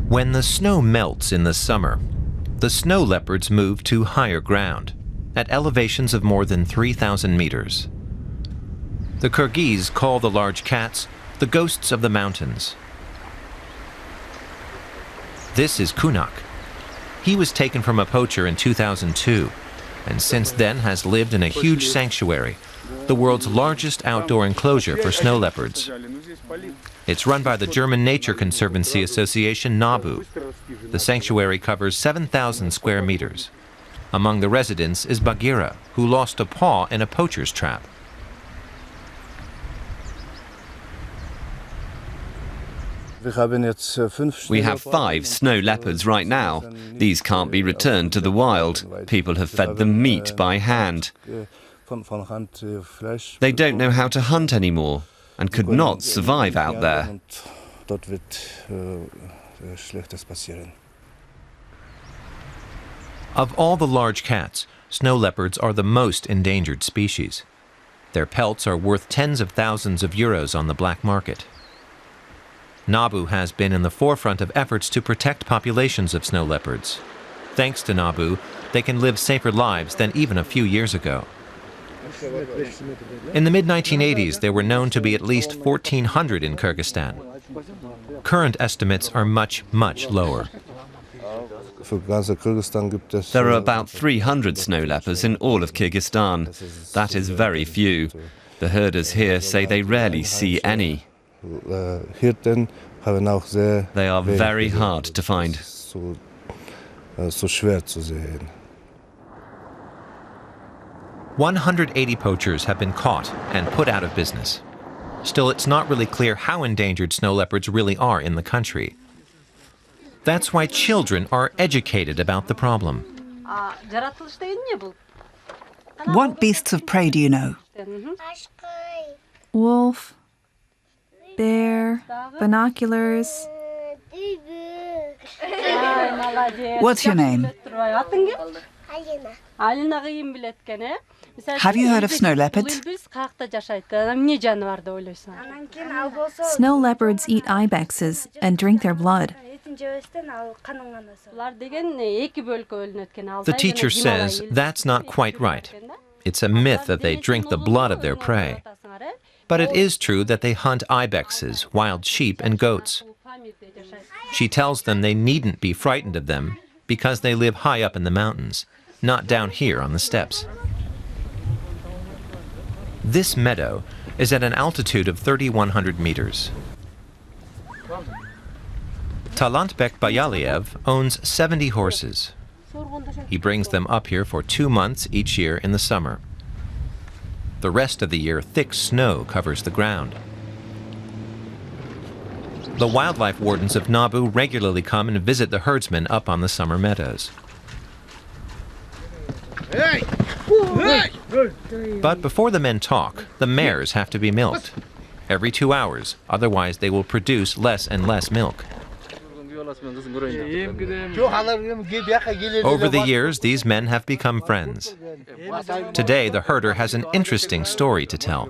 When the snow melts in the summer, the snow leopards move to higher ground, at elevations of more than 3,000 meters. The Kyrgyz call the large cats the ghosts of the mountains. This is Kunak. He was taken from a poacher in 2002, and since then has lived in a huge sanctuary, the world's largest outdoor enclosure for snow leopards. It's run by the German Nature Conservancy Association NABU. The sanctuary covers 7,000 square meters. Among the residents is Bagheera, who lost a paw in a poacher's trap. We have 5 snow leopards right now. These can't be returned to the wild. People have fed them meat by hand. They don't know how to hunt anymore and could not survive out there. Of all the large cats, snow leopards are the most endangered species. Their pelts are worth tens of thousands of euros on the black market. NABU has been in the forefront of efforts to protect populations of snow leopards. Thanks to NABU, they can live safer lives than even a few years ago. In the mid-1980s, there were known to be at least 1,400 in Kyrgyzstan. Current estimates are much, much lower. There are about 300 snow leopards in all of Kyrgyzstan. That is very few. The herders here say they rarely see any. They are very hard to find. 180 poachers have been caught and put out of business. Still, it's not really clear how endangered snow leopards really are in the country. That's why children are educated about the problem. What beasts of prey do you know? Wolf, bear, binoculars. What's your name? Have you heard of snow leopards? Snow leopards eat ibexes and drink their blood. The teacher says that's not quite right. It's a myth that they drink the blood of their prey. But it is true that they hunt ibexes, wild sheep, and goats. She tells them they needn't be frightened of them because they live high up in the mountains, not down here on the steppes. This meadow is at an altitude of 3,100 meters. Talantbek Bayaliev owns 70 horses. He brings them up here for 2 months each year in the summer. The rest of the year, thick snow covers the ground. The wildlife wardens of NABU regularly come and visit the herdsmen up on the summer meadows. But before the men talk, the mares have to be milked. Every 2 hours, otherwise they will produce less and less milk. Over the years, these men have become friends. Today, the herder has an interesting story to tell.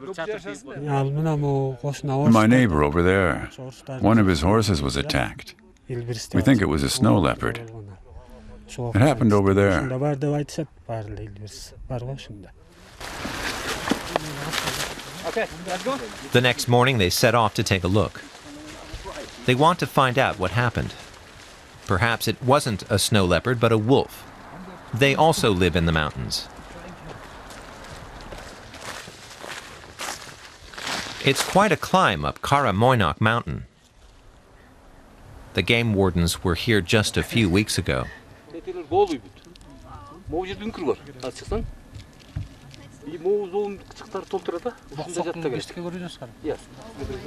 My neighbor over there, one of his horses was attacked. We think it was a snow leopard. It happened over there. The next morning, they set off to take a look. They want to find out what happened. Perhaps it wasn't a snow leopard, but a wolf. They also live in the mountains. It's quite a climb up Kara Moynok mountain. The game wardens were here just a few weeks ago.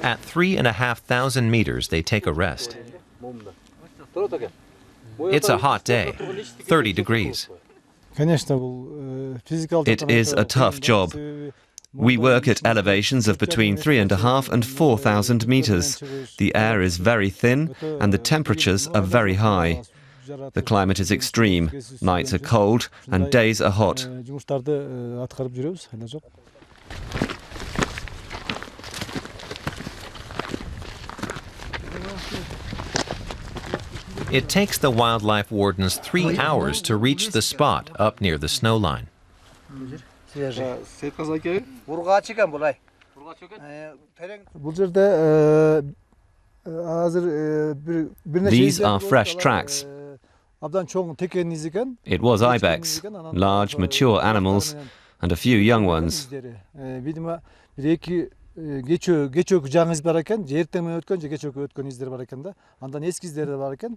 At 3,500 meters, they take a rest. It's a hot day, 30 degrees. It is a tough job. We work at elevations of between 3,500 and 4,000 meters. The air is very thin and the temperatures are very high. The climate is extreme. Nights are cold and days are hot. It takes the wildlife wardens 3 hours to reach the spot up near the snow line. These are fresh tracks. It was ibex, large, mature animals, and a few young ones.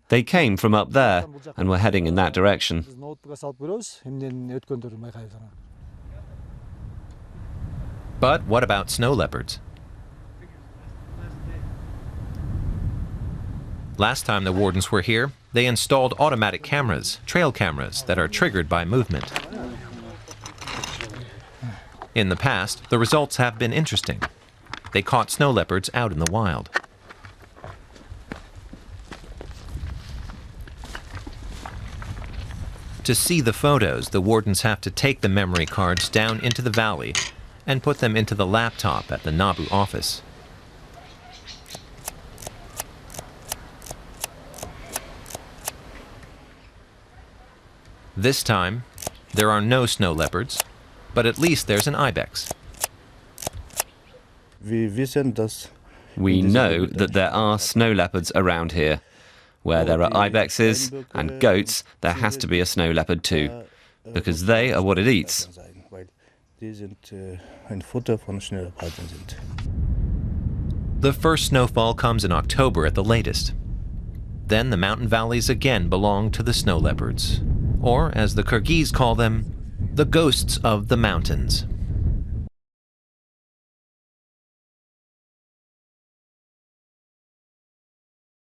They came from up there and were heading in that direction. But what about snow leopards? Last time the wardens were here, they installed automatic cameras, trail cameras, that are triggered by movement. In the past, the results have been interesting. They caught snow leopards out in the wild. To see the photos, the wardens have to take the memory cards down into the valley and put them into the laptop at the NABU office. This time, there are no snow leopards, but at least there's an ibex. We know that there are snow leopards around here. Where there are ibexes and goats, there has to be a snow leopard too, because they are what it eats. The first snowfall comes in October at the latest. Then the mountain valleys again belong to the snow leopards, or as the Kyrgyz call them, the ghosts of the mountains.